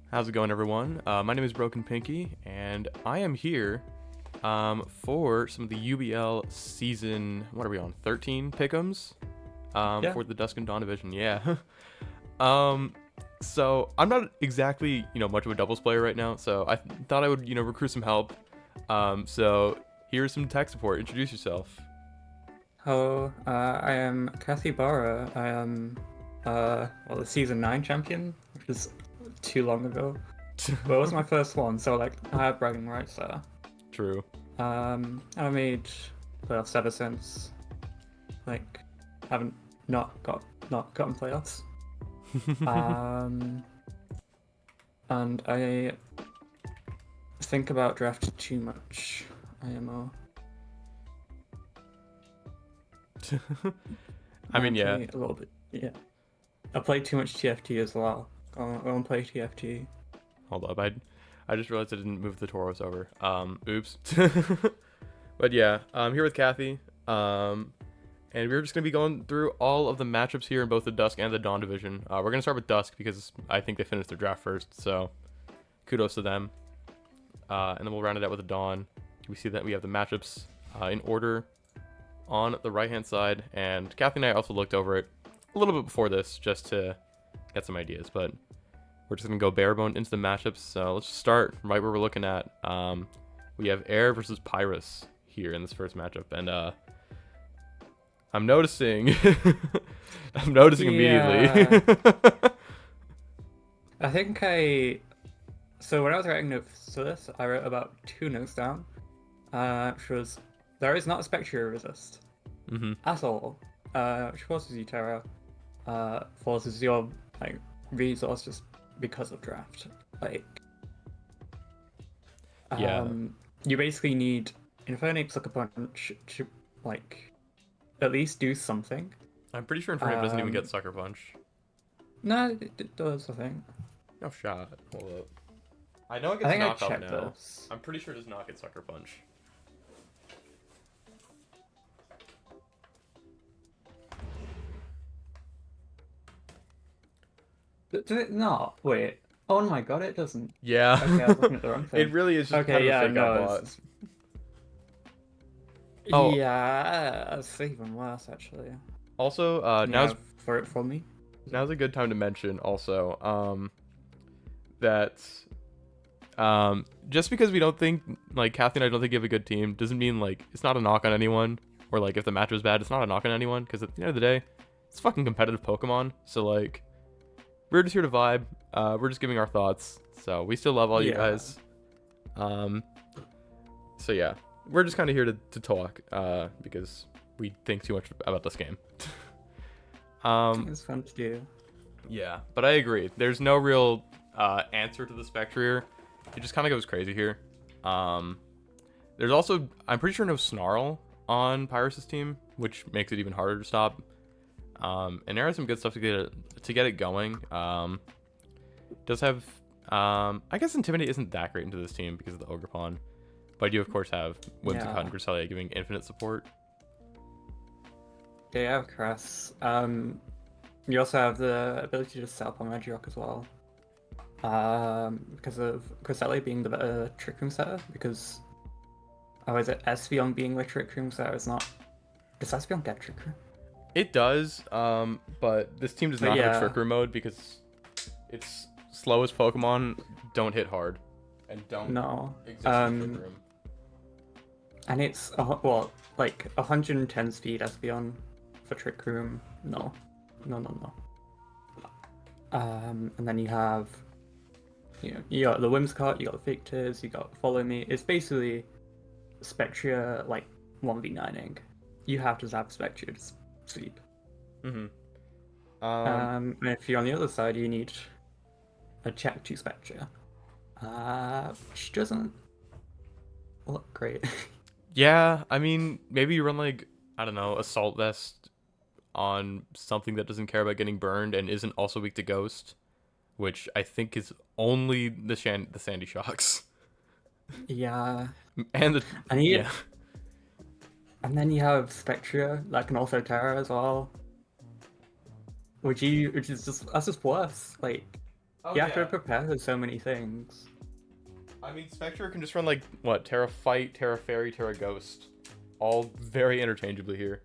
How's it going, everyone? My name is Broken Pinky, and I am here for some of the UBL season, what are we on, 13 pickems Yeah. for the Dusk and Dawn division, yeah. So I'm not exactly, much of a doubles player right now, so I thought I would, recruit some help. So here's some tech support. Introduce yourself. Hello, I am Cathybara. I am, the season 9 champion, which is too long ago. But it was my first one, so like I have bragging rights there. True. I made playoffs ever since. Like, haven't not gotten playoffs. Um, and I think about draft too much. IMO. I mean, yeah. Play a little bit. Yeah. I play too much TFT as well. I won't play TFT. Hold up, I just realized I didn't move the Toros over. Oops. But yeah, I'm here with Cathy. And we're just gonna be going through all of the matchups here in both the Dusk and the Dawn division. We're gonna start with Dusk because I think they finished their draft first, so kudos to them. And then we'll round it out with the Dawn. We see that we have the matchups in order on the right-hand side, and Cathy and I also looked over it a little bit before this just to get some ideas, but we're just gonna go barebone into the matchups. So let's just start right where we're looking at. We have Air versus Pyrus here in this first matchup, and I'm noticing, I'm noticing immediately. I think so when I was writing notes to this, I wrote about 2 notes down, which was there is not a Spectre resist at all, which forces you Terra, forces your like resource just because of draft. Like, Yeah. you basically need Infernape Sucker Punch to like at least do something. I'm pretty sure Infernape doesn't even get Sucker Punch. No, it does, I think. No shot. Hold up. I know it I gets think I knocked off checked now. this. I'm pretty sure it does not get Sucker Punch. Does it not? Wait. Oh my god, it doesn't. Yeah. Okay, I was looking at the wrong thing. It really is just Okay, kind of yeah, a fake no, out bot. Oh. Yeah, that's even worse, actually. Also, Can you have for it from me? now's a good time to mention also that just because we don't think, like, Cathy and I don't think you have a good team doesn't mean, like, it's not a knock on anyone, or like if the match was bad, it's not a knock on anyone, because at the end of the day, it's fucking competitive Pokemon. So like, we're just here to vibe. We're just giving our thoughts, so we still love all you guys. So yeah, we're just kind of here to talk because we think too much about this game. It's fun to do. Yeah, but I agree. There's no real answer to the Spectre here. It just kind of goes crazy here. There's also, I'm pretty sure, no Snarl on Pyrus' team, which makes it even harder to stop. And there are some good stuff to get it going. Does have, I guess Intimidate isn't that great into this team because of the Ogre Pawn. But I do, of course, have Whimsicott and Cresselia giving infinite support. Yeah, you have Cress. You also have the ability to sell on Regirock as well. Because of Cresselia being the better Trick Room setter, because... Oh, is it Espeon being the Trick Room setter? It's not... Does Espeon get Trick Room? It does, but this team does not have a Trick Room mode because its slowest Pokemon don't hit hard and don't exist in Trick Room. And it's, like 110 speed Espeon for Trick Room. No. And then you have, you got the Whimsicott, you got the Victors, you got Follow Me. It's basically Spectria, like, 1v9ing. You have to zap Spectria to sleep. And if you're on the other side, you need a check to Spectria. Which doesn't look great. Yeah, I mean, maybe you run, like, I don't know, Assault Vest on something that doesn't care about getting burned and isn't also weak to Ghost, which I think is only the Sandy Shocks. Yeah. And yeah. And then you have Spectria that can also Terra as well. Which is just, that's just worse. Like, Oh You have to yeah. prepare for so many things. I mean, Spectre can just run like what? Terra Fight, Terra Fairy, Terra Ghost, all very interchangeably here.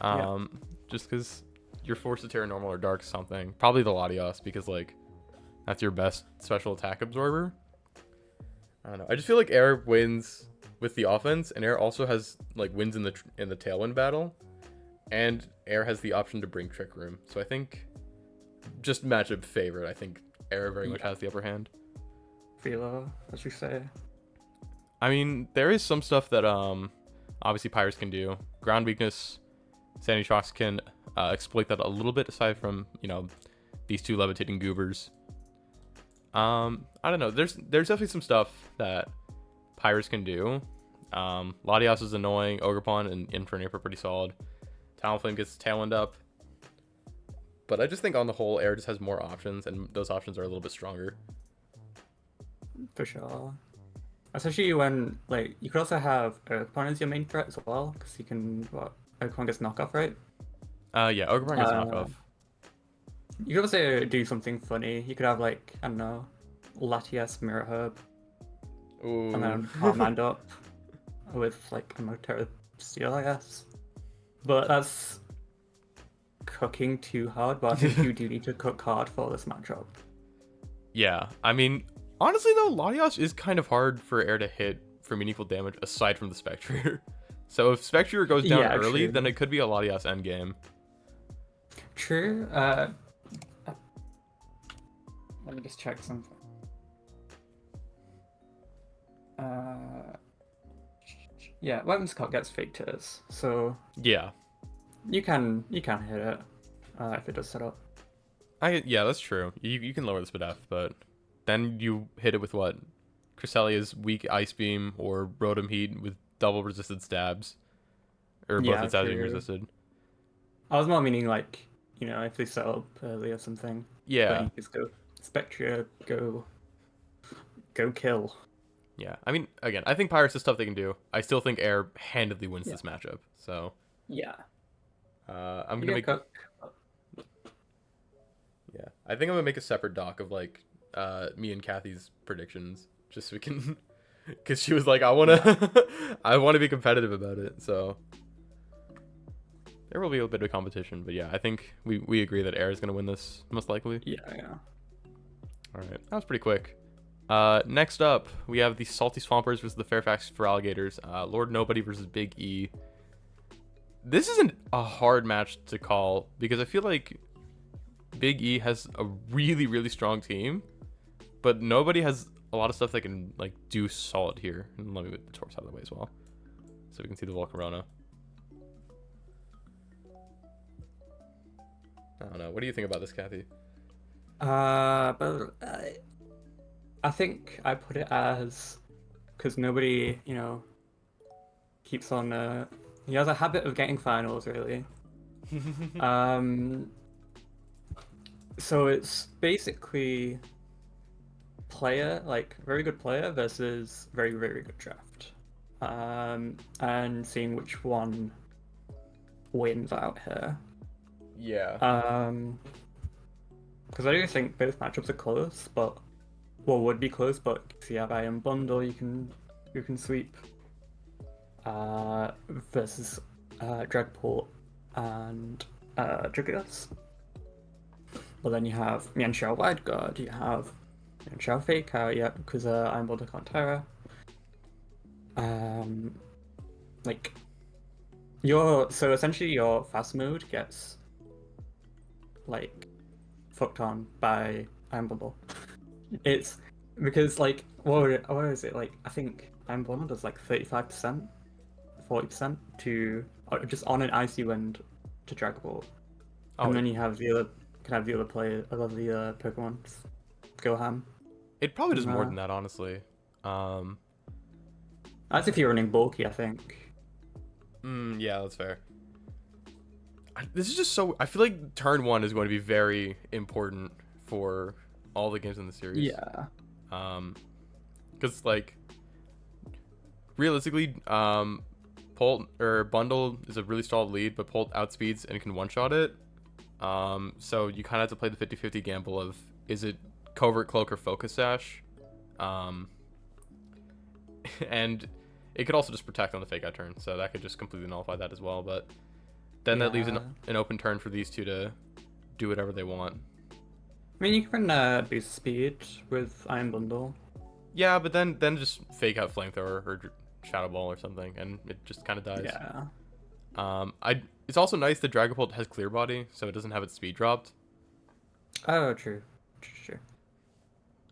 Yeah, Just because you're forced to Terra Normal or Dark something. Probably the Latios because like that's your best special attack absorber. I don't know. I just feel like Air wins with the offense, and Air also has like wins in the Tailwind battle, and Air has the option to bring Trick Room. So I think just matchup favorite. I think Air very much yeah. has the upper hand. Philo, as you say. I mean, there is some stuff that obviously Pyrus can do. Ground weakness, Sandy Shocks can exploit that a little bit. Aside from these two levitating goobers. I don't know. There's definitely some stuff that Pyrus can do. Latios is annoying. Ogerpon and Infernape are pretty solid. Talonflame gets Tailwind up. But I just think on the whole, Air just has more options, and those options are a little bit stronger. For sure. Especially when, like, you could also have Ogerpon as your main threat as well, because you can, Ogerpon gets knockoff, right? Yeah, Ogerpon gets Uh, knockoff. you could also do something funny. You could have, like, I don't know, Latias Mirror Herb, and Ooh. then Armand up with, like, a Terra Steel, I guess. But that's cooking too hard, but I think you do need to cook hard for this matchup. Yeah, I mean, honestly though, Latios is kind of hard for Air to hit for meaningful damage aside from the Spectre. So if Spectre goes down Yeah, early, true. then it could be a Latios endgame. True. Let me just check something. Yeah, Weapons Cut gets fake tears, so Yeah, you can hit it if it does set up. yeah, that's true. You can lower the SPDF, but then you hit it with what? Cresselia's weak Ice Beam or Rotom Heat with double resisted stabs, or both Yeah, its stabs being true. resisted. I was more meaning like, if they set up early or something, but Yeah, you just go Spectre, go kill. yeah. I mean, again, I think Pirates is stuff they can do. I still think Air handedly wins Yeah. this matchup. So Yeah. I'm You gonna get make cook. yeah. I think I'm gonna make a separate doc of like me and Cathy's predictions, just so we can, because she was like, I wanna, I wanna be competitive about it. So there will be a bit of competition, but yeah, I think we agree that Air is gonna win this most likely. Yeah, yeah. All right, that was pretty quick. Next up, we have the Salty Swampers versus the Fairfax for Alligators. Lord Nobody versus Big E. This isn't a hard match to call because I feel like Big E has a really, really strong team, but nobody has a lot of stuff that can like do solid here. And let me move the torso out of the way as well, so we can see the Volcarona. I don't know. What do you think about this, Cathy? But I think I put it as because nobody, keeps on. He has a habit of getting finals, really. So it's basically player, like very good player versus very, very good draft. And seeing which one wins out here. Yeah. Because I do think both matchups are close, would be close, but if you have Iron Bundle, you can sweep. Versus Dragport and Dragos. But then you have Mianxiao Wide Guard, you have Mianxiao Fake Out, yeah, because Iron Bundle can't Terra. Like so essentially your fast mode gets like fucked on by Iron Bundle. It's because like what is it like? I think Iron Bundle does like 35%, 40% to just on an icy wind to Dragapult, and then you have the other player, I love the Pokemon go ham. It probably does more than that, honestly. That's if you're running bulky, I think. Yeah, that's fair. This is just so. I feel like turn one is going to be very important for all the games in the series. Yeah. Because like, realistically, Pult or Bundle is a really solid lead, but Pult outspeeds and can one-shot it. So you kind of have to play the 50-50 gamble of is it Covert Cloak or Focus Sash. And it could also just protect on the fake out turn, so that could just completely nullify that as well. But then that leaves an open turn for these two to do whatever they want. I mean, you can boost speed with Iron Bundle. Yeah, but then just fake out Flamethrower or Shadow Ball or something, and it just kind of dies. Yeah. It's also nice that Dragapult has Clear Body, so it doesn't have its speed dropped. Oh, true. True.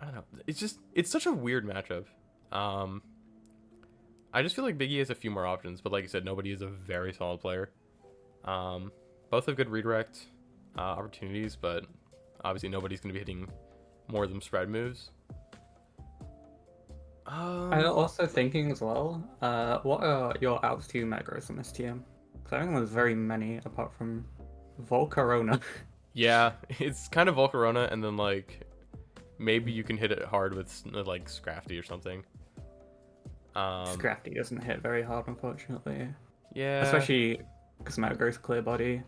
I don't know. It's such a weird matchup. I just feel like Big E has a few more options, but like you said, nobody is a very solid player. Both have good redirect opportunities, but obviously nobody's going to be hitting more of them spread moves. I'm also thinking as well, what are your outs to macros on this TM? Because I don't think there's very many apart from Volcarona. Yeah, it's kind of Volcarona, and then like maybe you can hit it hard with like Scrafty or something. Scrafty doesn't hit very hard, unfortunately. Yeah. Especially because macros Clear Body.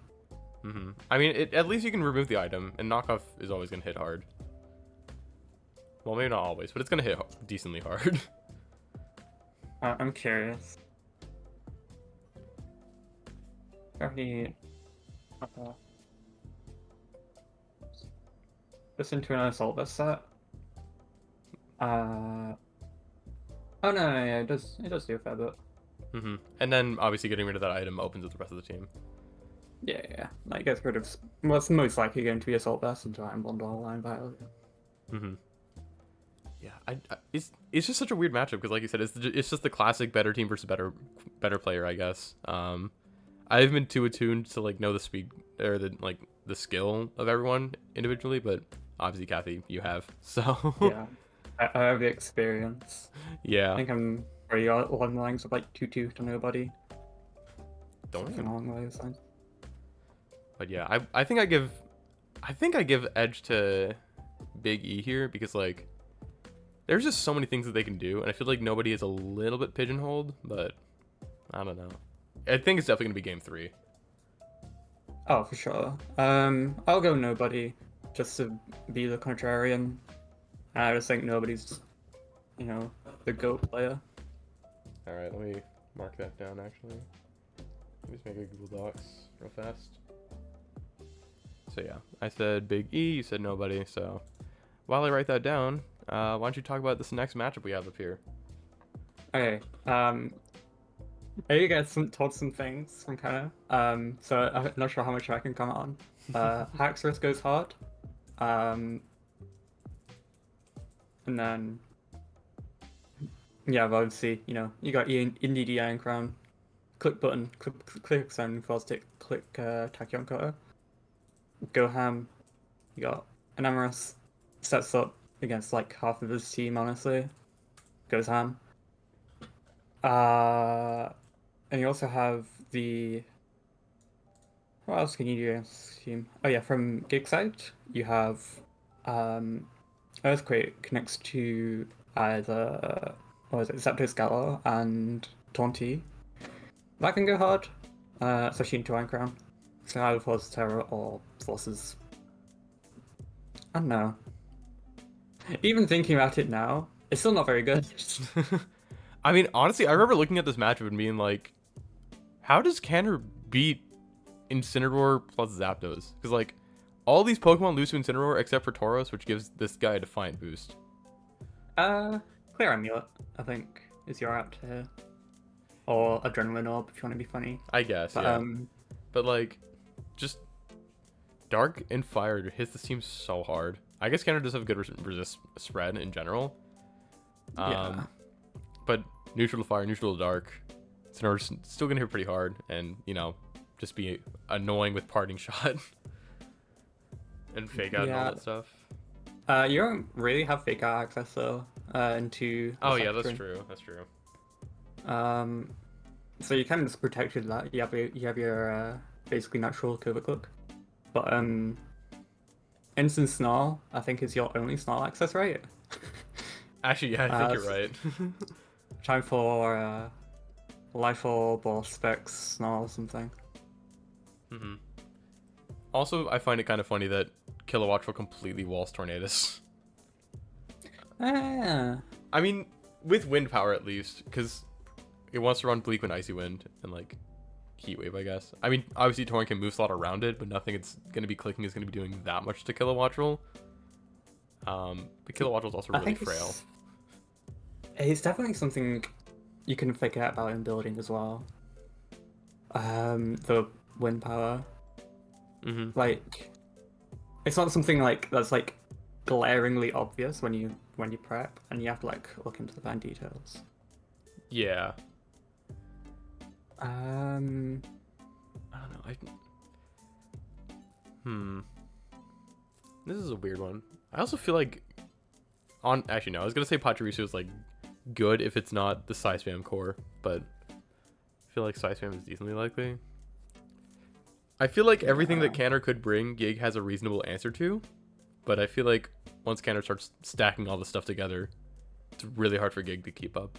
I mean, at least you can remove the item, and knockoff is always going to hit hard. Well, maybe not always, but it's going to hit decently hard. I'm curious. Scrafty. Just into an assault vest set. Oh no, yeah, it does do a fair bit. And then obviously getting rid of that item opens up the rest of the team. Yeah. Like gets rid of what's most likely going to be assault vest into Iron Bundle line vital. Yeah, it's just such a weird matchup because, like you said, it's just the classic better team versus better player, I guess. I haven't been too attuned to like know the speed or the skill of everyone individually, but obviously Cathy, you have. So yeah, I have the experience. Yeah, I think I'm pretty along the lines of like 2-2 to nobody. Don't Something along those lines. But yeah, I think I give edge to Big E here because like there's just so many things that they can do, and I feel like nobody is a little bit pigeonholed, but I don't know. I think it's definitely gonna be game 3. Oh, for sure. I'll go nobody just to be the contrarian. I just think nobody's, the GOAT player. All right, let me mark that down. Actually, let me just make a Google Docs real fast. So yeah, I said Big E, you said nobody. So while I write that down, why don't you talk about this next matchup we have up here? Okay. You guys told some things from Cannor. So I'm not sure how much I can comment on. Haxorus goes hard. And then yeah, but obviously, you got Indie Iron Crown. Click button, click Sounding Force Stick, click Tachyon Cutter. Go ham. You got Anamorous. Sets up against like half of his team, honestly. Goes ham. And you also have the... What else can you do against this team? Oh yeah, from Gigside, you have Earthquake connects to either Zapdos Galar and Taunty. That can go hard, especially into Iron Crown. So either Forces Terror or Forces... I don't know. Even thinking about it now, it's still not very good. I mean, honestly, I remember looking at this matchup and being like, how does Cannor beat Incineroar plus Zapdos? Because, like, all these Pokemon lose to Incineroar except for Tauros, which gives this guy a Defiant boost. Clear Amulet, I think, is your out here. Or Adrenaline Orb, if you want to be funny. I guess, but, yeah. But, like, just Dark and Fire hits this team so hard. I guess Cannor does have a good resist spread in general. Yeah. But neutral to Fire, neutral to Dark, Incineroar's still going to hit pretty hard and, just be annoying with Parting Shot. And Fake Out and all that stuff. You don't really have Fake Out access, though, into... Oh, yeah, that's true. That's true. So you kind of just protected that. You have your basically natural Covert Cloak. But, Instant Snarl, I think, is your only Snarl access, right? Actually, yeah, I think you're right. Time for Life Orb or Specs Snarl or something. Also, I find it kind of funny that Kilowatts will completely walls Tornadus. I mean, with wind power at least, because it wants to run Bleak Wind, Icy Wind, and like Heat Wave, I guess. I mean, obviously Torin can move slot around it, but nothing it's going to be clicking is going to be doing that much to Kilowatt Roll. But Kilowatt Roll is also really frail. It's definitely something you can figure out about in building as well. The wind power. Like, it's not something like that's like glaringly obvious when you prep, and you have to like look into the fine details. Yeah. I don't know. This is a weird one. I also feel like actually no, I was gonna say Pachirisu is like good if it's not the Psy Spam core, but I feel like Psy Spam is decently likely. I feel like everything that Cannor could bring, Gig has a reasonable answer to, but I feel like once Cannor starts stacking all the stuff together, it's really hard for Gig to keep up.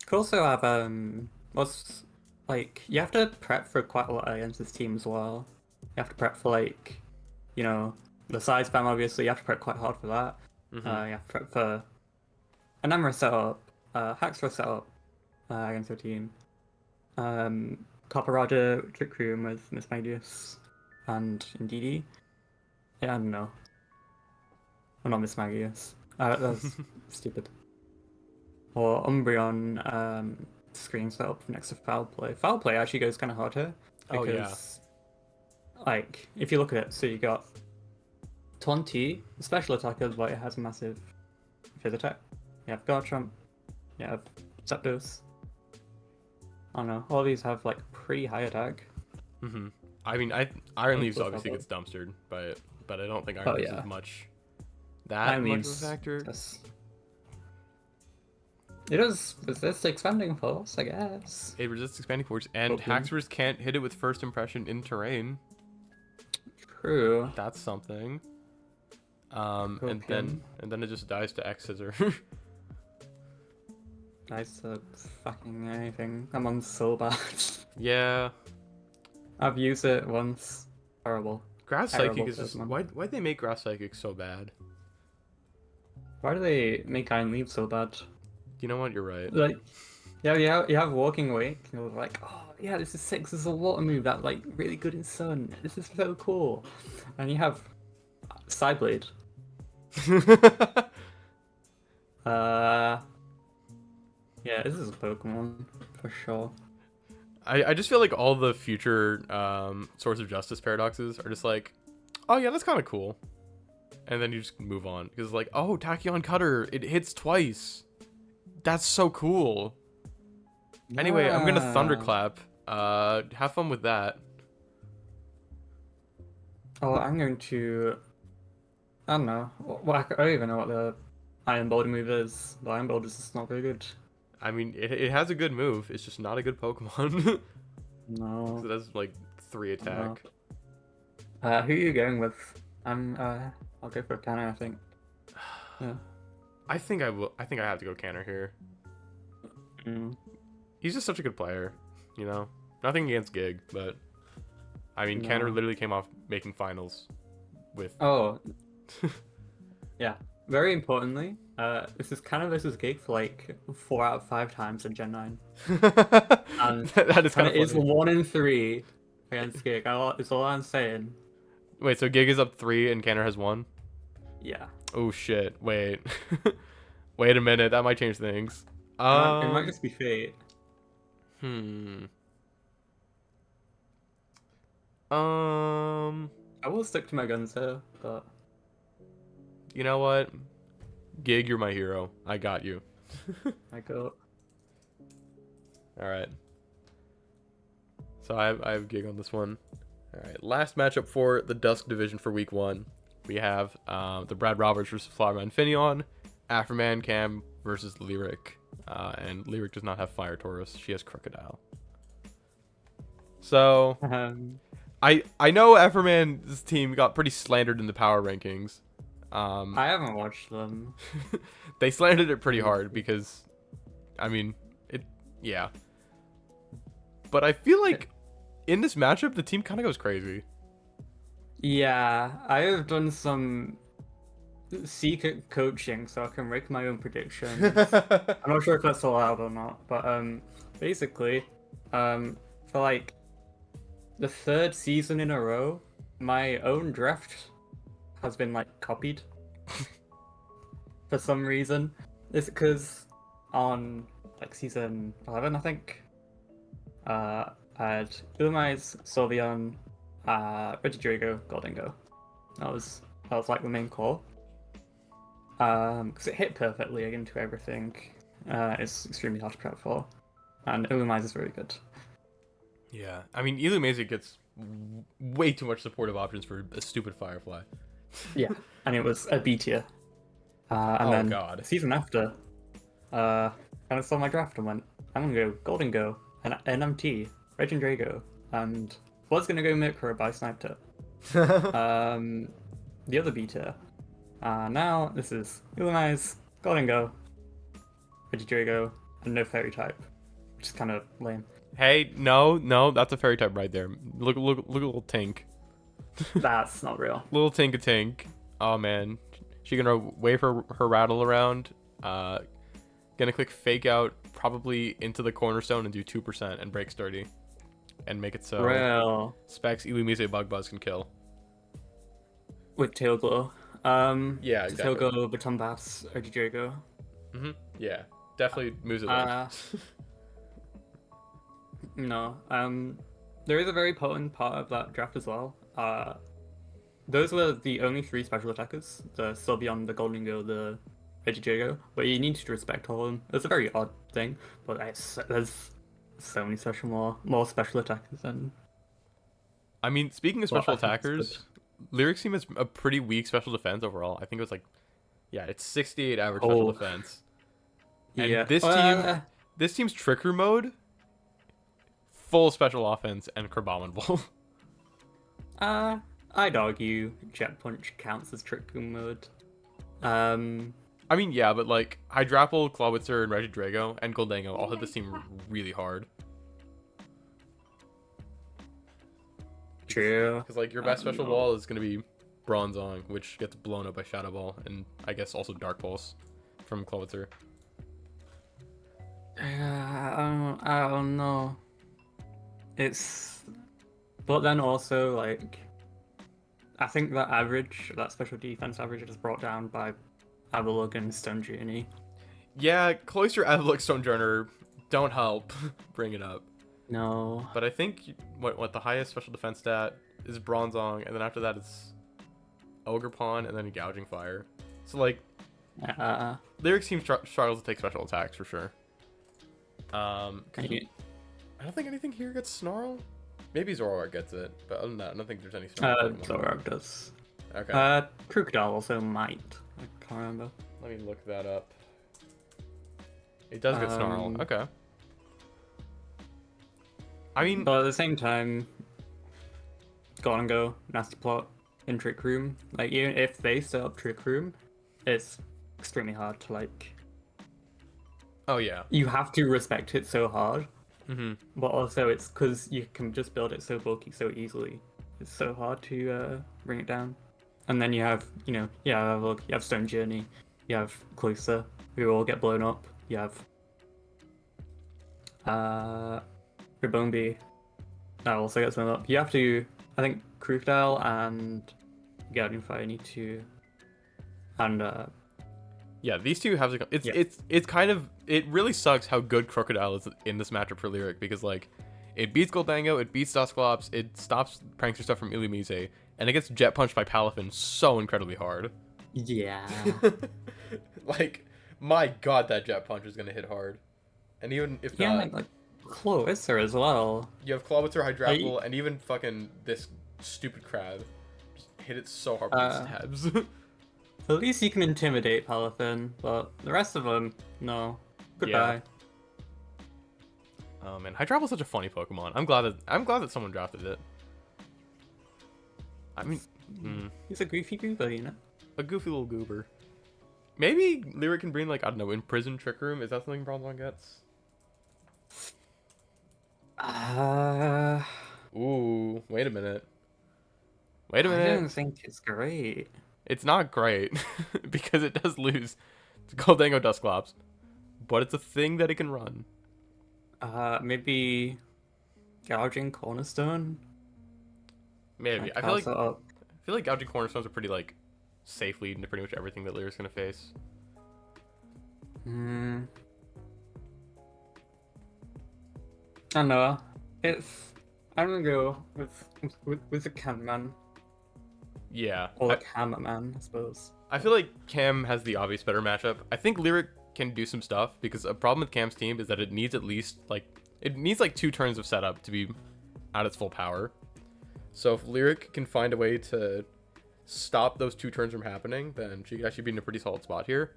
Could also have you have to prep for quite a lot against this team as well. You have to prep for like, the side spam obviously. You have to prep quite hard for that. You have to prep for an Emra setup, Haxor setup against your team. Copper Roger Trick Room with Miss Magius and Indeedee. Yeah, I don't know. Well, not Miss Magius. That's stupid. Or Umbreon screen setup next to Foul Play. Foul Play actually goes kind of hard here. Because, like, if you look at it, so you got Tonti, special attacker, but it has a massive Fizz attack. You have Garchomp, you have Zapdos. I don't know, all these have like pretty high attack. I mean, Iron Leaves obviously gets dumpstered by it, but I don't think Iron Leaves is much of a factor. It does resist expanding force, I guess. It resists expanding force, and Haxorus can't hit it with first impression in terrain. True. That's something. And then it just dies to X Scissor. Dies to fucking anything. I'm on so bad. Yeah. I've used it once. Horrible. Grass Psychic is just why'd they make Grass Psychic so bad? Why do they make Iron Leaf so bad? You know what? You're right. Like, yeah, you have Walking Awake. You're like, oh yeah, this is sick. This is a water move that like really good in Sun. This is so cool. And you have Psyblade. Yeah, this is a Pokemon for sure. I just feel like all the future Swords of Justice paradoxes are just like, oh yeah, that's kind of cool, and then you just move on because like, oh, Tachyon Cutter, it hits twice. That's so cool. Yeah. Anyway, I'm gonna Thunderclap. Have fun with that. Oh, I'm going to. I don't know. Well, I don't even know what the Iron Boulder move is. The Iron Boulder is just not very good. I mean, it has a good move. It's just not a good Pokemon. No. So that's like 3 attack. No. Who are you going with? I'll go for Cannor, I think. Yeah. I think I will. I think I have to go Cannor here. He's just such a good player, you know. Nothing against Gig, but I mean, Cannor literally came off making finals with. Oh. Yeah. Very importantly, this is Cannor versus Gig for like 4 out of 5 times in Gen 9. And that is kind of funny. It is 1 in 3 against Gig. It's all I'm saying. Wait, so Gig is up 3 and Cannor has 1? Yeah. Oh shit! Wait, wait a minute. That might change things. It might just be fate. I will stick to my guns here, but you know what? Gig, you're my hero. I got you. I go. All right. So I have Gig on this one. All right. Last matchup for the Dusk Division for Week 1. We have the Brad Roberts versus Flowerman Finneon, Afterman Cam versus Lyric, and Lyric does not have Fire Taurus. She has Crocodile. So I know Afterman's team got pretty slandered in the power rankings. I haven't watched them. They slandered it pretty hard because, I mean, yeah. But I feel like in this matchup, the team kind of goes crazy. Yeah, I have done some secret coaching so I can make my own predictions. I'm not sure if that's allowed or not, but basically, for like the third season in a row, my own draft has been like copied for some reason. It's because on like season 11, I think, I had Illumise, Sylveon, Regidrago, Goldingo. That was like the main core. Because it hit perfectly into everything. It's extremely hard to prep for, and Illumise is very good. Yeah, I mean, Illumise gets way too much supportive options for a stupid Firefly. Yeah, and it was a B tier. And Oh, then God. season after, kind of saw my draft and went, I'm gonna go Golden Go, and NMT, Regidrago, and was gonna go Micro, but I sniped it. The other B tier. Now this is Illumise, Golden Go, Regidrago, and no Fairy type. Which is kind of lame. Hey, no, that's a fairy type right there. Look at little Tink. That's not real. Little Tink. Oh, man. She gonna wave her rattle around. Gonna click fake out probably into the cornerstone and do 2% and break sturdy. And make it so Real. Specs, Illumise, Bug Buzz can kill. With Tail Glow. Yeah, exactly. Tail Glow, Baton Bass, Regidrago. Yeah, definitely moves it left. No. There is a very potent part of that draft as well. Those were the only 3 special attackers: the Sylveon, the Golden Go, the Regidrago. But you need to respect all of them. It's a very odd thing, but there's so many more special attackers than. I mean, speaking of special I think it's attackers, Lyrics team has a pretty weak special defense overall. I think it was like, yeah, it's 68 average special defense. And Yeah. this team's Trick Room mode, full special offense and Crabominable. I'd argue Jet Punch counts as Trick Room mode. I mean, yeah, but like Hydrapple, Clawitzer, and Regidrago and Goldango all hit this team really hard. True. Because like your best special wall is gonna be Bronzong, which gets blown up by Shadow Ball, and I guess also Dark Pulse from Clawitzer. I don't know. But then also like, I think that special defense average is brought down by Avalugg and Stone Journey. Yeah, Cloister, Avalugg, Stonejourner don't help bring it up. No. But I think what the highest special defense stat is Bronzong, and then after that it's Ogerpon, and then Gouging Fire. So like, Lyrics team struggles to take special attacks for sure. I don't think anything here gets Snarl. Maybe Zoroark gets it, but other than that, I don't think there's any Snarl. Zoroark does. Okay. Crocodile also might. I can't remember. Let me look that up. It does get Snarl. Okay. I mean, but at the same time, Golden Go, Nasty Plot, in Trick Room, like even if they set up Trick Room, it's extremely hard to like. Oh yeah. You have to respect it so hard. Mm-hmm. But also it's because you can just build it so bulky so easily. It's so hard to bring it down. And then you have, you have Stone Journey, you have Cloister, who all get blown up. You have Ribombi, that also gets blown up. You have to, I think, Crocodile and Guardian Fire need to, and yeah, these two have it's kind of, it really sucks how good Crocodile is in this matchup for Lyric, because like it beats Goldango, it beats Dusclops, it stops Prankster stuff from Illumise, and it gets Jet Punched by Palafin so incredibly hard. Yeah. Like, my god, that Jet Punch is gonna hit hard. And even if not, like Cloister as well. You have Clawitzer, Hydrapple, and even fucking this stupid crab. Just hit it so hard with stabs. At least you can intimidate Palafin, but the rest of them, no. Goodbye. Yeah. Oh man, Hydrapple's such a funny Pokemon. I'm glad that someone drafted it. I mean, he's a goofy goober, you know. A goofy little goober. Maybe Lyric can bring, like, I don't know, Imprison Trick Room. Is that something Bronzong gets? Ooh, wait a minute. I don't think it's great. It's not great because it does lose to Goldango Dusclops, but it's a thing that it can run. Maybe gouging cornerstone. Maybe. Like house it up. I feel like gouging cornerstones are pretty like safe lead into pretty much everything that Lyric's gonna face. Hmm. I don't know. I'm gonna go with the Cam man. Yeah. Or the Hammer man, I suppose. I feel like Cam has the obvious better matchup. I think Lyric can do some stuff because a problem with Cam's team is that it needs at least like 2 turns of setup to be at its full power. So if Lyric can find a way to stop those 2 turns from happening, then she could actually be in a pretty solid spot here.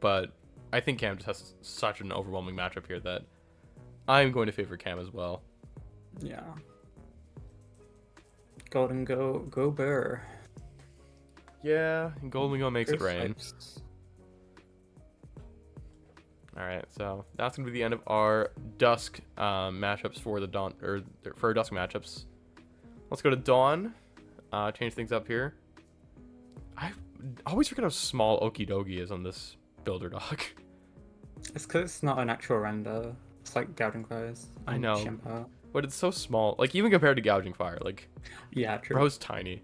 But I think Cam just has such an overwhelming matchup here that I'm going to favor Cam as well. Yeah. Golden go Burr. Yeah, Golden Go makes it rain. Types. Alright, so that's going to be the end of our Dusk matchups for the Dawn, or for our Dusk matchups. Let's go to Dawn. Change things up here. I always forget how small Okidogi is on this builder dock. It's because it's not an actual render. It's like gouging fires. I know. Shimper. But it's so small. Like, even compared to Gouging Fire. Like, Yeah, true. bro's tiny.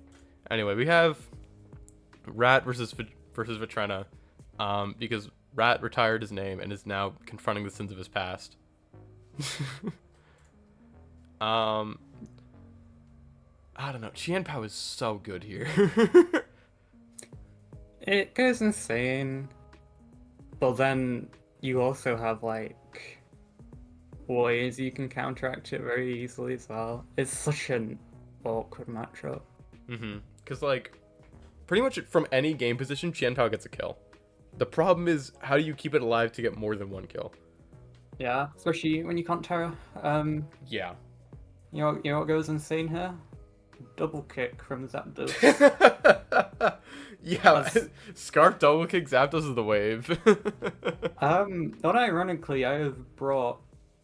Anyway, we have Rat versus Vatrena. Because Rat retired his name and is now confronting the sins of his past. I don't know. Qianpao is so good here. It goes insane. But then you also have like ways you can counteract it very easily as well. It's such an awkward matchup. Because, like, pretty much from any game position, Qianpao gets a kill. The problem is, how do you keep it alive to get more than 1 kill? Yeah, especially when you can't Terra. Yeah. You know what goes insane here? Double kick from Zapdos. Yeah, Scarf double kick Zapdos is the wave. Not ironically, I have brought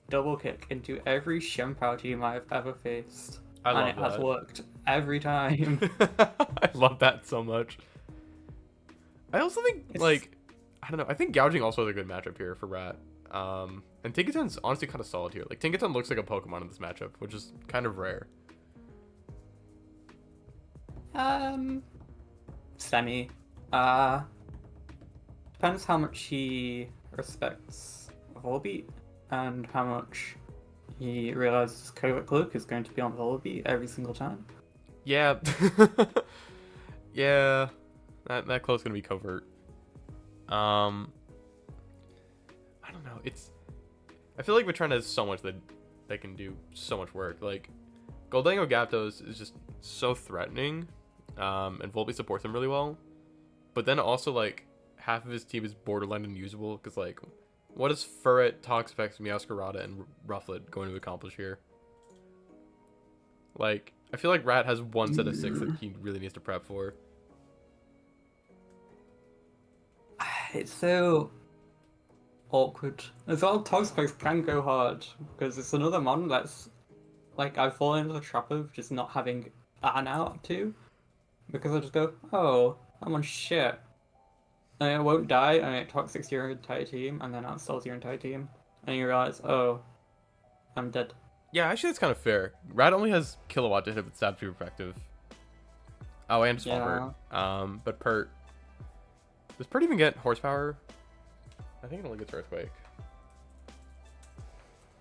double kick into every Shenpao team I've ever faced. I love and it has worked every time. I love that so much. I also think, I don't know, I think Gouging also is a good matchup here for Rat. And Tinkaton's honestly kind of solid here. Like, Tinkaton looks like a Pokemon in this matchup, which is kind of rare. Semi. Depends how much he respects Volbeat and how much he realizes Covert Cloak is going to be on Volbeat every single time. Yeah. Yeah. That cloak's gonna be covert. I don't know. I feel like Vatrena has so much that can do so much work. Like, Goldango Gyaptos is just so threatening. And Volbeat supports him really well. But then also, like, half of his team is borderline unusable. Because, like, what is Furret, Toxapex, Meowscarada, and Rufflet going to accomplish here? Like, I feel like Rat has one set of 6 that he really needs to prep for. It's so awkward. As well, Toxapex can go hard. Because it's another mon that's, like, I've fallen into the trap of just not having an out to. Because I just go, oh, I'm on shit. And it won't die, and it toxics your entire team, and then outstalls your entire team. And you realize, oh, I'm dead. Yeah, actually, that's kind of fair. Rat only has Kilowatt to hit with Stab Super Effective. Oh, and Swampert. Yeah. But Pert. Does Pert even get Horsepower? I think it only gets Earthquake.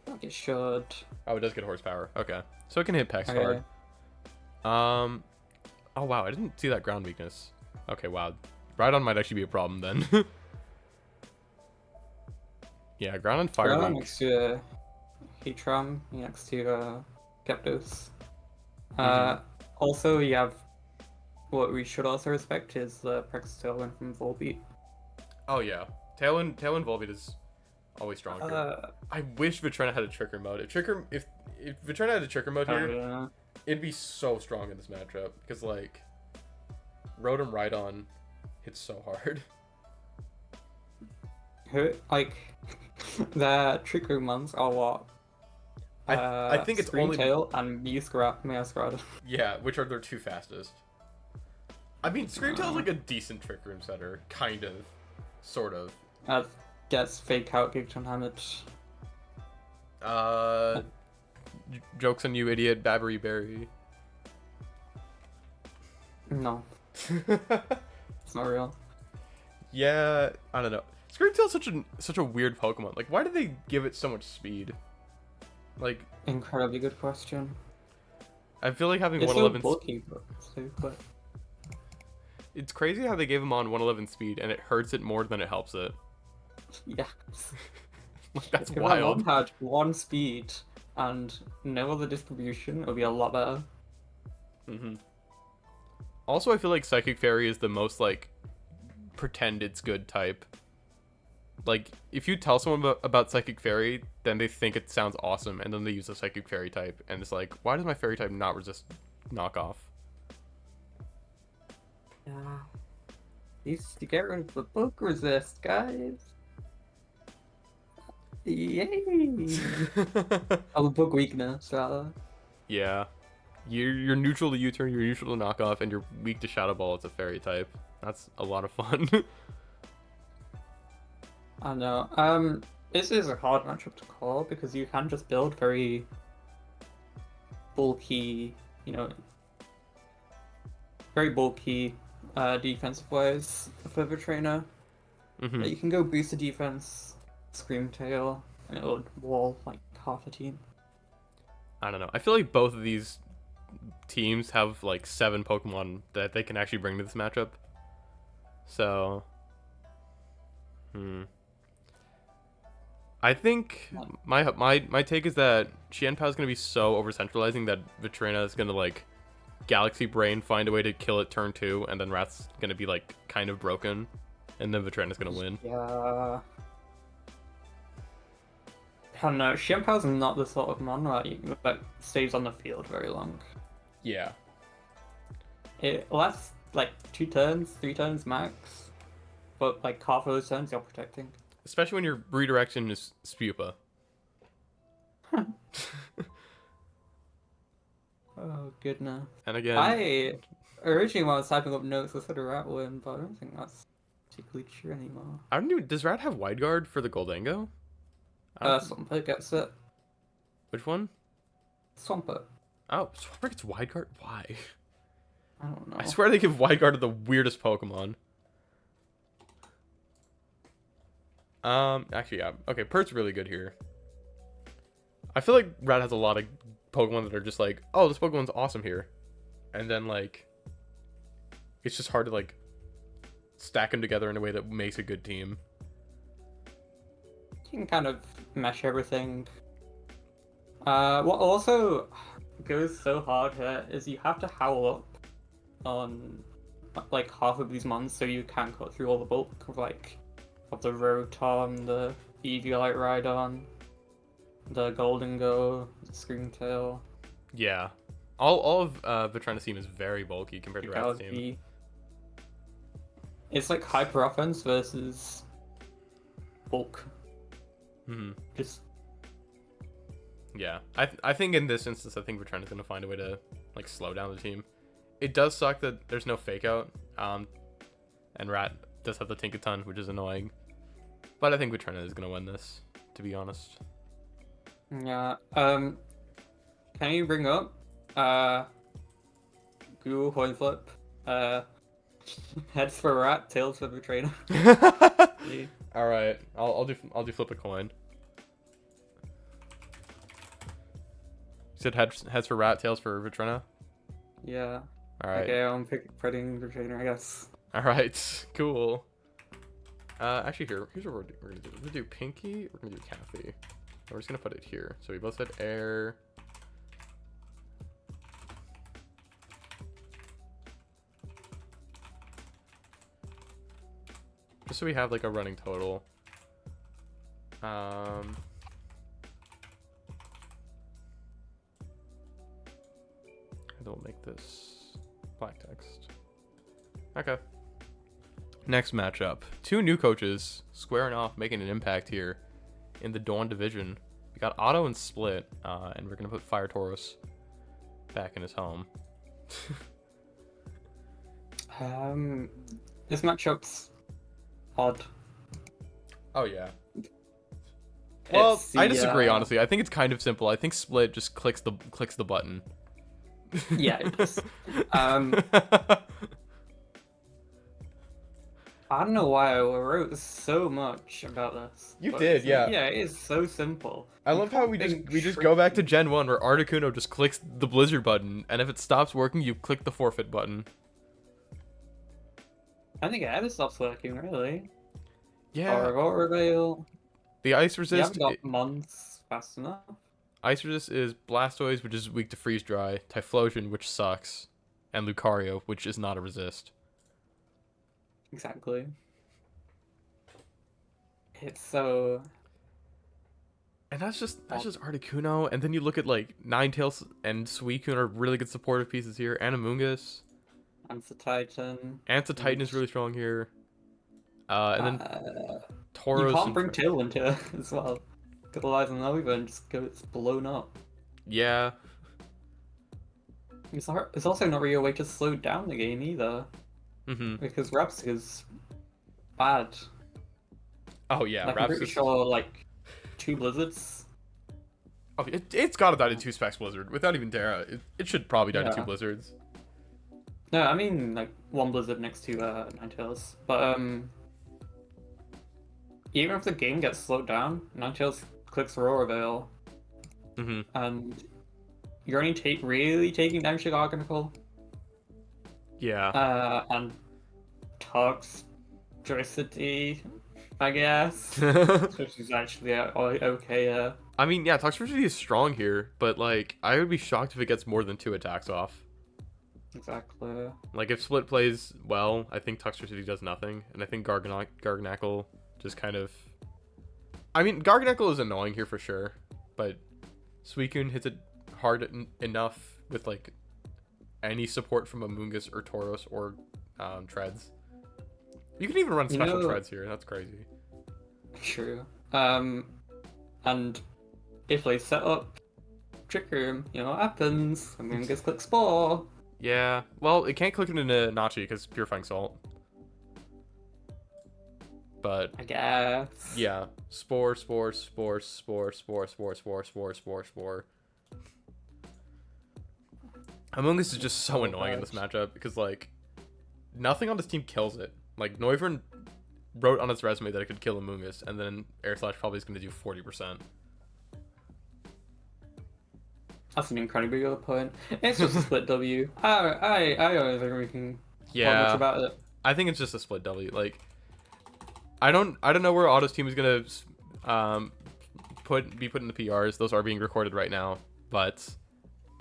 I think it should. Oh, it does get Horsepower. Okay. So it can hit Pex Okay. hard. Oh, wow. I didn't see that ground weakness. Okay, wow. Rhydon might actually be a problem then. Yeah, ground and fire. Ground next to Heatran, next to Gyaptos. Also, you have what we should also respect is the Praxis Tailwind from Volbeat. Oh, yeah. Tailwind Volbeat is always strong. I wish Vatrena had a trigger mode. If Vatrena had a trigger mode here, Yeah. it'd be so strong in this matchup because, like, Rotom Rhydon hits so hard. The trick room ones are what? I think it's only Tail and Meowscarada. Yeah, which are their 2 fastest. I mean, Screamtail's like a decent Trick Room setter, kind of, sort of. Gets fake out gigged on Hamid. Jokes on you, idiot, Babbery Berry. No, it's not real. Yeah, I don't know. Screamtail's such a weird Pokemon. Like, why did they give it so much speed? Like, Incredibly good question. I feel like having It's so 111 bulky, but it's crazy how they gave him on 111 speed and it hurts it more than it helps it. yeah. Like, that's If my wild. mom had 1 speed and no other distribution, it would be a lot better. Also, I feel like Psychic Fairy is the most, like, pretend it's good type. Like, if you tell someone about Psychic Fairy, then they think it sounds awesome, and then they use a Psychic Fairy type, and it's like, why does my Fairy type not resist knockoff? Yeah. You get rid of the book resist, guys. Yay! Oh, the book weakness, rather. Yeah. You're neutral to U-turn, you're neutral to knockoff, and you're weak to Shadow Ball. It's a Fairy type. That's a lot of fun. I know. This is a hard matchup to call because you can just build very bulky, very bulky defensive wise for Vatrena. You can go boost the defense, Screamtail, and it will wall like half the team. I don't know. I feel like both of these teams have like 7 Pokemon that they can actually bring to this matchup. So, I think my take is that Qianpao is gonna be so over centralizing that Vatrena is gonna like Galaxy Brain, find a way to kill it turn 2, and then Rat's gonna be like kind of broken, and then Vatrena's gonna win. Yeah. I don't know. Qianpao's not the sort of mon that stays on the field very long. Yeah. It lasts like 2 turns, 3 turns max, but like half of those turns you're protecting. Especially when your redirection is Spupa. Oh goodness. And again, I originally when I was typing up notes I said a rat win, but I don't think that's particularly true anymore. I don't even. Does Rat have Wide Guard for the Goldango? I don't think- Swampert gets it. Which one? Swampert. Oh, Swampert gets Wide Guard? Why? I don't know. I swear they give Wide Guard to the weirdest Pokemon. Actually, yeah. Okay, Pert's really good here. I feel like Rat has a lot of Pokemon that are just like, oh, this Pokemon's awesome here. And then, like, it's just hard to, like, stack them together in a way that makes a good team. You can kind of mesh everything. What also goes so hard here is you have to howl up on like half of these mons so you can cut through all the bulk of the Rotom, the Eviolite Rhydon, the Goldengo, the Screamtail. Yeah. All of Vatrena team is very bulky compared to Rat's team. It's like hyper offense versus bulk. Just yeah. I think in this instance, I think Vatrena's gonna find a way to like slow down the team. It does suck that there's no fake out. And Rat does have the Tinkaton, which is annoying. But I think Vatrena is gonna win this, to be honest. Yeah. Can you bring up Google coin flip? Heads for Rat, tails for Vatrena. Yeah. All right, I'll do flip a coin. You said heads for Rat, tails for Vatrena. Yeah. All right. Okay, I'm putting Vatrena, I guess. All right, cool. Actually, here's what we're gonna do. We're gonna do Pinky. We're gonna do Cathy. And we're just gonna put it here. So we both said air. Just so we have like a running total. And then we'll make this black text. Okay. Next matchup. 2 new coaches squaring off, making an impact here in the Dawn division. We got Otto and Split, and we're gonna put Fire Tauros back in his home. This matchup's odd. Oh yeah. Well, I disagree, uh, honestly. I think it's kind of simple. I think Split just clicks the button. Yeah, it does. I don't know why I wrote so much about this. You but did, yeah. Yeah, it is so simple. I You love how can't we just go back to Gen 1 where Articuno just clicks the Blizzard button, and if it stops working, you click the forfeit button. I think it ever stops working, really. Yeah. Or Aurora Veil. The Ice You Resist haven't got months fast enough. Ice Resist is Blastoise, which is weak to Freeze Dry, Typhlosion, which sucks, and Lucario, which is not a resist. Exactly. It's so... And that's just Articuno, and then you look at like Ninetales and Suicune are really good supportive pieces here. Animungus, Titan. Titan is really strong here. And then Tauros. You can't and bring Tailwind here as well. Otherwise, on over and just go, it's blown up. Yeah. It's also not really a way to slow down the game either. Mm-hmm. Because Rapsig is bad. Oh yeah, like, I'm pretty sure like 2 Blizzards. Oh, it's gotta die to 2 Specs Blizzard. Without even Terra, it should probably die to 2 Blizzards. No, I mean like 1 Blizzard next to Ninetales. But even if the game gets slowed down, Ninetales clicks Aurora Veil. Mm-hmm. And you're only really taking damage to Garganical. Yeah. And Toxtricity, I guess. Which is actually okay. I mean, yeah, Toxtricity is strong here, but like, I would be shocked if it gets more than 2 attacks off. Exactly. Like, if Split plays well, I think Toxtricity does nothing, and I think Garganackle just kind of... I mean, Garganackle is annoying here for sure, but Suicune hits it hard enough with, like, any support from Amoonguss or Tauros or Treads. You can even run special Treads here, that's crazy. True. And if they set up Trick Room, you know what happens? Amoonguss clicks Spore. Yeah, well, it can't click into Nachi because Purifying Salt. But I guess. Yeah, Spore. Among Us is just so annoying in this matchup because like nothing on this team kills it. Like Noivern wrote on its resume that it could kill Among Us, and then Air Slash probably is going to do 40%. That's an incredibly good point. It's just a split W. I don't think we can talk much about it. I think it's just a split W. Like, I don't know where Otto's team is gonna be put in the PRs. Those are being recorded right now, but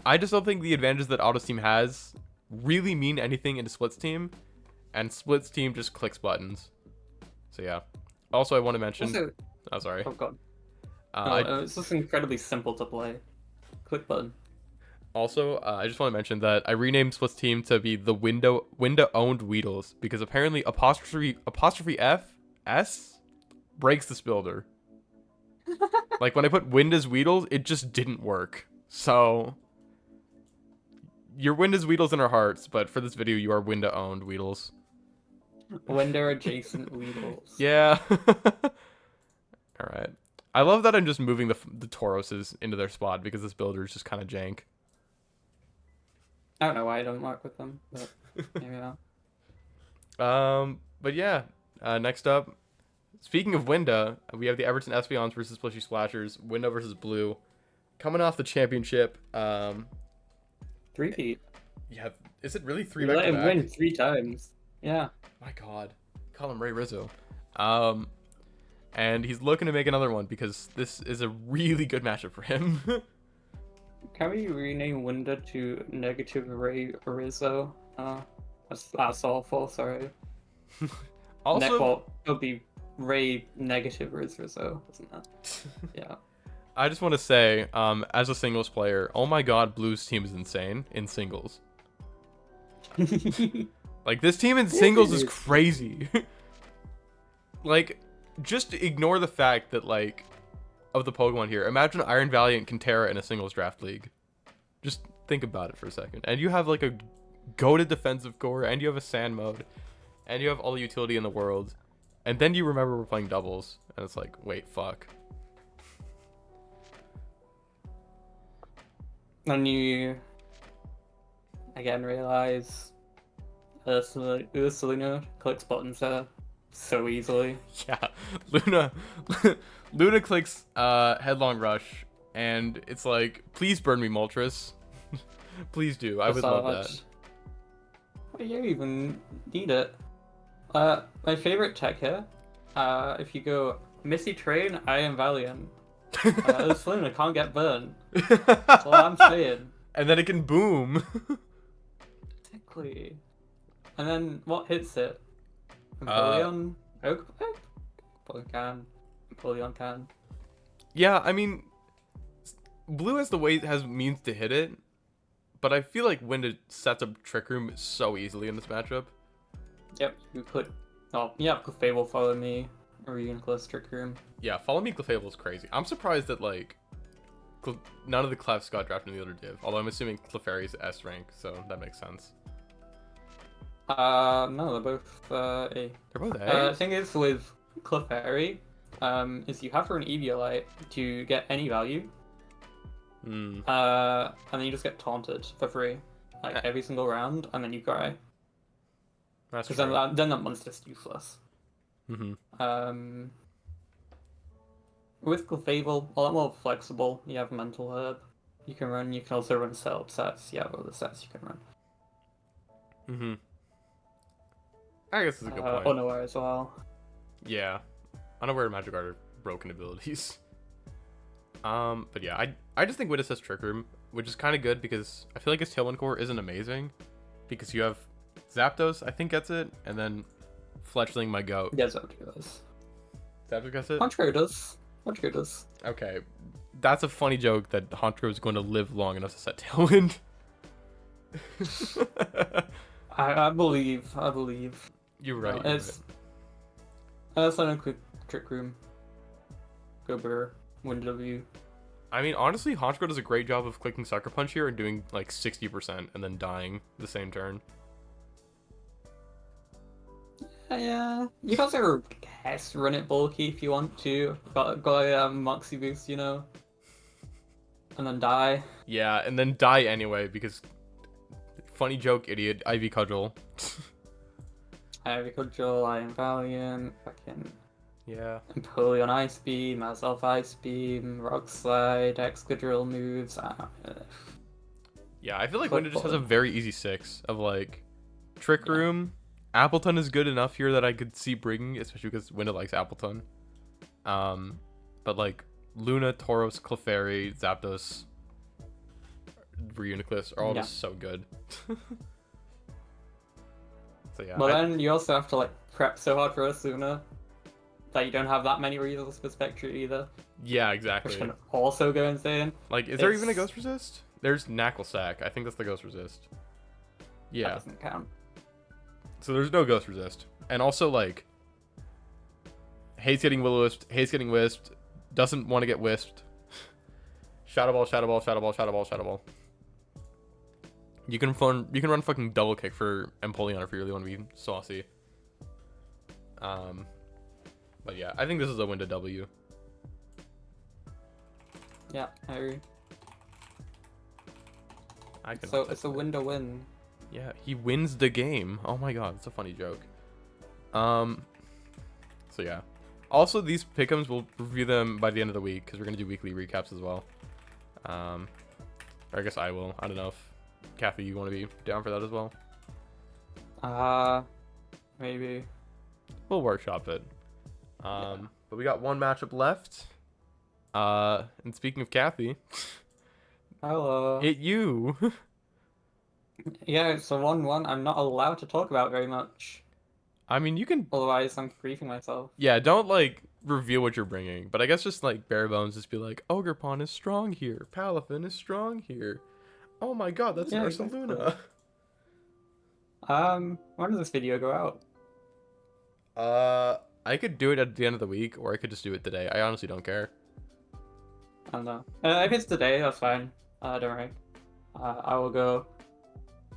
I just don't think the advantages that Otto's team has really mean anything in a Split's team, and Split's team just clicks buttons. So yeah. Also, I want to mention. Oh, sorry. Oh god. It's just incredibly simple to play. Click button. Also, I just want to mention that I renamed Split's team to be the Winda owned Weedles because apparently apostrophe F S breaks this builder. Like when I put Winda's Weedles, it just didn't work. So your Winda's Weedles in our hearts, but for this video, you are Winda owned Weedles. Winda adjacent Weedles. Yeah. All right. I love that I'm just moving the Tauroses into their spot because this builder is just kind of jank. I don't know why I don't work with them, but maybe not. But yeah, next up, speaking of Winda, we have the Everton Espeons versus Splishy Splashers, Winda versus Blue, coming off the championship. 3-peat. Yeah, is it really 3 You back let to him back? win 3 times. Yeah. My God, call him Ray Rizzo. And he's looking to make another one because this is a really good matchup for him. Can we rename Winda to Negative Ray Rizzo? That's awful, sorry. Also, it'll be Ray Negative Rizzo, isn't that? Yeah. I just want to say, as a singles player, oh my God, Blue's team is insane in singles. Like, this team in singles is crazy. Like, just ignore the fact that, like, of the Pokemon here. Imagine Iron Valiant Cantera in a singles draft league. Just think about it for a second. And you have, like, a go to defensive core, and you have a sand mode, and you have all the utility in the world, and then you remember we're playing doubles, and it's like, wait, fuck. And you again realize Ursulina clicks buttons there so easily. Yeah, Luna, Luna clicks headlong rush, and it's like, please burn me, Moltres. Please do. I would love that. Well, you even need it. My favorite tech here. If you go Missy Train, I am Valiant. Ursulina can't get burned. That's all I'm saying. And then it can boom. Exactly. And then what hits it? Empoleon? Empoleon can. Yeah, I mean, blue has means to hit it, but I feel like Winda sets up Trick Room so easily in this matchup. Yep, you could. Oh, yeah, Clefable follow me, or you can close Trick Room. Yeah, follow me Clefable is crazy. I'm surprised that like none of the Clefs got drafted in the other div, although I'm assuming Clefairy's S rank, so that makes sense. No, they're both A. They're both A? The thing is with Clefairy, is you have to run Eviolite to get any value. And then you just get taunted for free, like every single round, and then you cry. That's because then that monster's useless. Mm-hmm. With Clefable, a lot more flexible. You have Mental Herb. You can also run setup sets. You have other sets you can run. Mm-hmm. I guess that's a good point. Unaware as well. Yeah. Unaware and Magic Art are broken abilities. But yeah, I just think Winda says Trick Room, which is kind of good because I feel like his Tailwind core isn't amazing because you have Zapdos, I think gets it, and then Fletchling, my goat. Yeah, Zapdos does. Zapdos gets it? Honchkrow does. Honchkrow does. Okay. That's a funny joke that Honchkrow is going to live long enough to set Tailwind. I believe. You're right. Let's not include Trick Room. Go Burr. Winda W. I mean, honestly, Honchkrow does a great job of clicking Sucker Punch here and doing like 60% and then dying the same turn. Yeah, you can also guess run it bulky if you want to. Got a Moxie boost, you know, and then die. Yeah, and then die anyway because funny joke, idiot. Ivy Cudgel. Ivy Cudgel, I am Valiant, fucking. Yeah. Empoleon Ice Beam, myself Ice Beam, Rock Slide, Excadrill moves. Yeah, I feel like Winda just has a very easy 6 of like Trick Room. Appleton is good enough here that I could see bringing, especially because Winda likes Appleton. But like Luna, Tauros, Clefairy, Zapdos, Reuniclus are all just so good. So yeah. But then you also have to like prep so hard for Luna that you don't have that many reasons for Spectre either. Yeah, exactly. Which can also go insane. Like, is there even a Ghost Resist? There's Knuckle Sack. I think that's the Ghost Resist. Yeah. That doesn't count. So there's no Ghost Resist. And also, like, hates getting Will-O-Wisped, hates getting Wisped, doesn't want to get Wisped. Shadow Ball, Shadow Ball, Shadow Ball, Shadow Ball, Shadow Ball. You can run fucking double kick for Empoleon if you really want to be saucy. But yeah, I think this is a Winda W. Yeah, I agree. So it's a Winda win. Yeah, he wins the game. Oh my god, that's a funny joke. So yeah. Also, these pickems, we'll review them by the end of the week because we're gonna do weekly recaps as well. Or I guess I will. I don't know if Cathy, you want to be down for that as well? Maybe. We'll workshop it. But we got one matchup left. And speaking of Cathy, hello. Hit you. Yeah, it's a 1-1. I'm not allowed to talk about very much. I mean, you can. Otherwise, I'm griefing myself. Yeah, don't like reveal what you're bringing. But I guess just like bare bones, just be like, Ogerpon is strong here. Palafin is strong here. Oh my god, that's Ursaluna. When does this video go out? I could do it at the end of the week, or I could just do it today. I honestly don't care. I don't know. If it's today, that's fine. Don't worry. I will go.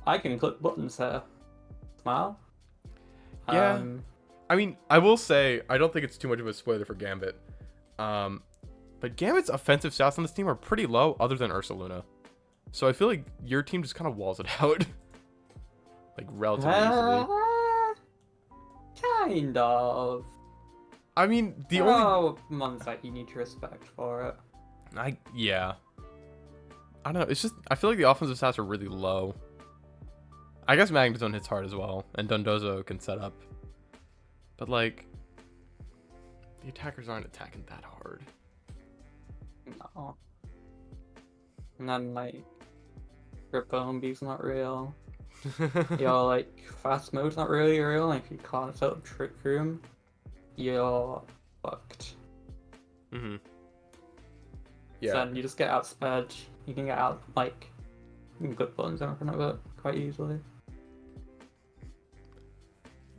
I can click buttons here. Smile. Yeah. I mean, I will say, I don't think it's too much of a spoiler for Gambit. But Gambit's offensive stats on this team are pretty low, other than Ursaluna. So I feel like your team just kind of walls it out. Like, relatively easily. Kind of. I mean, the only only... ones that you need to respect for it. Yeah. I don't know, it's just, I feel like the offensive stats are really low. I guess Magnezone hits hard as well, and Dondozo can set up. But, like, the attackers aren't attacking that hard. No. And then, like, Ripombi's not real. Your, like, fast mode's not really real. Like, if you can't set up Trick Room, you're fucked. Mm-hmm. Yeah. So then you just get outspared. You can get out, like, you can click buttons in front of it quite easily.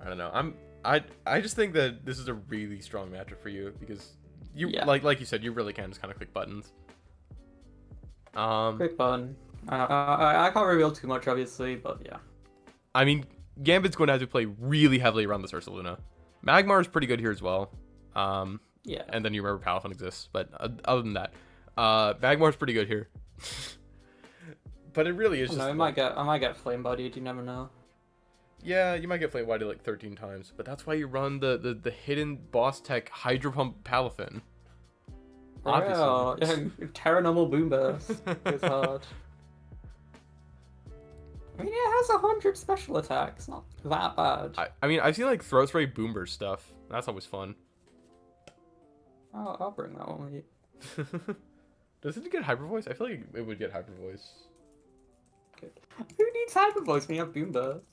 I don't know. I just think that this is a really strong matchup for you because you like you said, you really can just kind of click buttons. Quick button. I can't reveal too much, obviously, but yeah. I mean, Gambit's going to have to play really heavily around this Ursaluna. Magmar is pretty good here as well. Yeah. And then you remember Palafin exists, but other than that, Magmar's pretty good here. But it really is just. No, I might get flame bodied. You never know. Yeah, you might get flame bodied like 13 times, but that's why you run the hidden boss tech Hydro Pump Palafin. Obviously. Yeah, Terra normal boom burst is hard. I mean, it has 100 special attacks. Not that bad. I mean, I've seen like Throat Spray Boom Burst stuff. That's always fun. I'll bring that one with you. Does it get Hyper Voice? I feel like it would get Hyper Voice. Good. Who needs Hyper Voice when you have Boom Burst?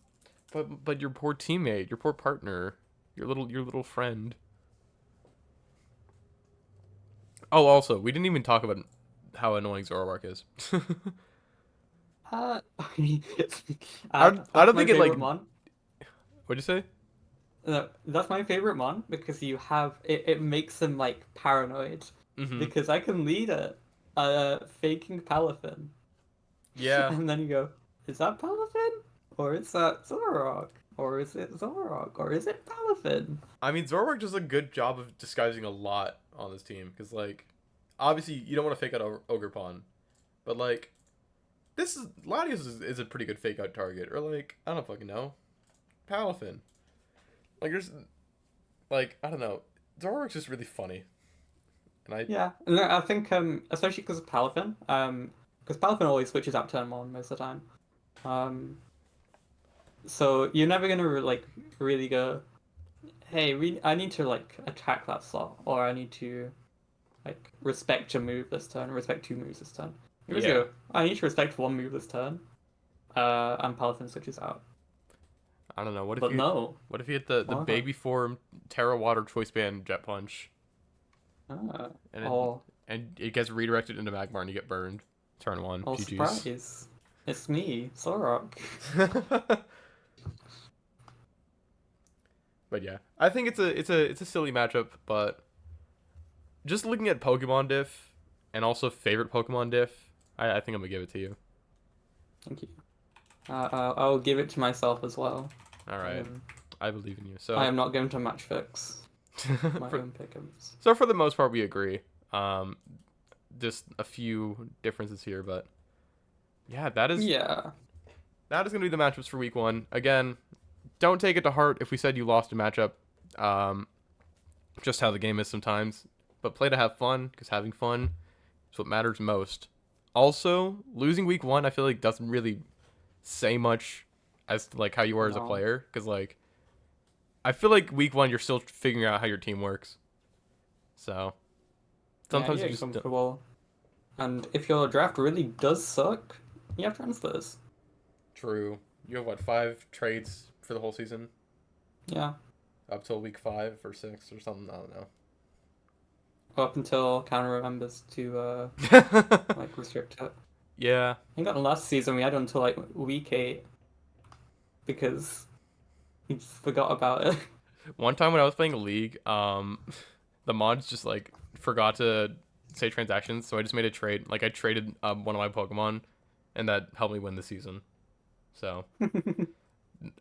But your poor teammate, your poor partner, your little friend. Oh, also, we didn't even talk about how annoying Zoroark is. I don't think it like. Mon. What'd you say? That's my favorite mon because you have it makes him like paranoid because I can lead it, faking Palafin. Yeah. And then you go, is that Palafin? Or is that Zoroark? Or is it Zoroark? Or is it Palafin? I mean, Zoroark does a good job of disguising a lot on this team. Because, like, obviously, you don't want to fake out Ogerpon. But, like, Latios is a pretty good fake out target. Or, like, I don't fucking know. Palafin. Like, there's, like, I don't know. Zoroark's just really funny. And Yeah, and I think, especially because of Palafin, because Palafin always switches out turn 1 most of the time. So you're never gonna like really go, hey, I need to like attack that slot, or I need to like respect a move this turn, respect 2 moves this turn. You just go, I need to respect 1 move this turn, and Palafin switches out. I don't know. What if you hit the baby form Terra Water Choice Band Jet Punch? And it gets redirected into Magmar and you get burned. Turn 1. Oh, GG's. Surprise. It's me, Zoroark. But yeah, I think it's a silly matchup, but just looking at Pokemon diff and also favorite Pokemon diff, I think I'm gonna give it to you. Thank you. I'll give it to myself as well. All right, I believe in you. So I am not going to match fix my own pickems. So for the most part, we agree. Just a few differences here, but yeah, that is gonna be the matchups for week 1. Again, don't take it to heart if we said you lost a matchup. Just how the game is sometimes, but play to have fun because having fun is what matters most. Also, losing week 1, I feel like doesn't really say much as to like how you are as a player, because like I feel like week 1 you're still figuring out how your team works. So sometimes you just comfortable. And if your draft really does suck, you have transfers. True. You have what, 5 trades for the whole season? Yeah. Up till week 5 or 6 or something. I don't know. Up until Cannor remembers to like restrict it. Yeah. I think on last season we had until like week 8 because he just forgot about it. One time when I was playing a league, the mods just like forgot to say transactions, so I just made a trade. Like I traded one of my Pokemon, and that helped me win the season. So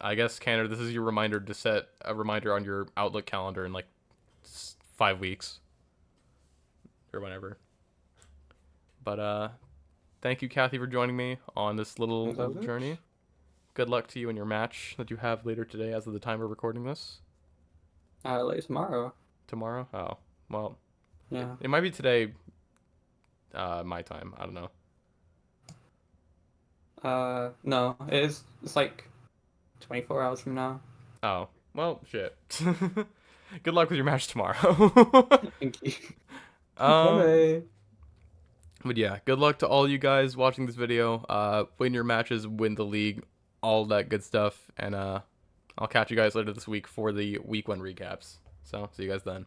I guess, Cannor, this is your reminder to set a reminder on your Outlook calendar in like 5 weeks or whenever. But thank you, Cathy, for joining me on this little journey. Good luck to you in your match that you have later today as of the time we're recording this. Later tomorrow. Tomorrow? Oh, well. Yeah. It might be today, my time. I don't know. No, it is. It's like 24 hours from now. Oh, well, shit. Good luck with your match tomorrow. Thank you. um, Bye. but yeah, good luck to all you guys watching this video. Win your matches, win the league, all that good stuff, and I'll catch you guys later this week for the week 1 recaps. So, see you guys then.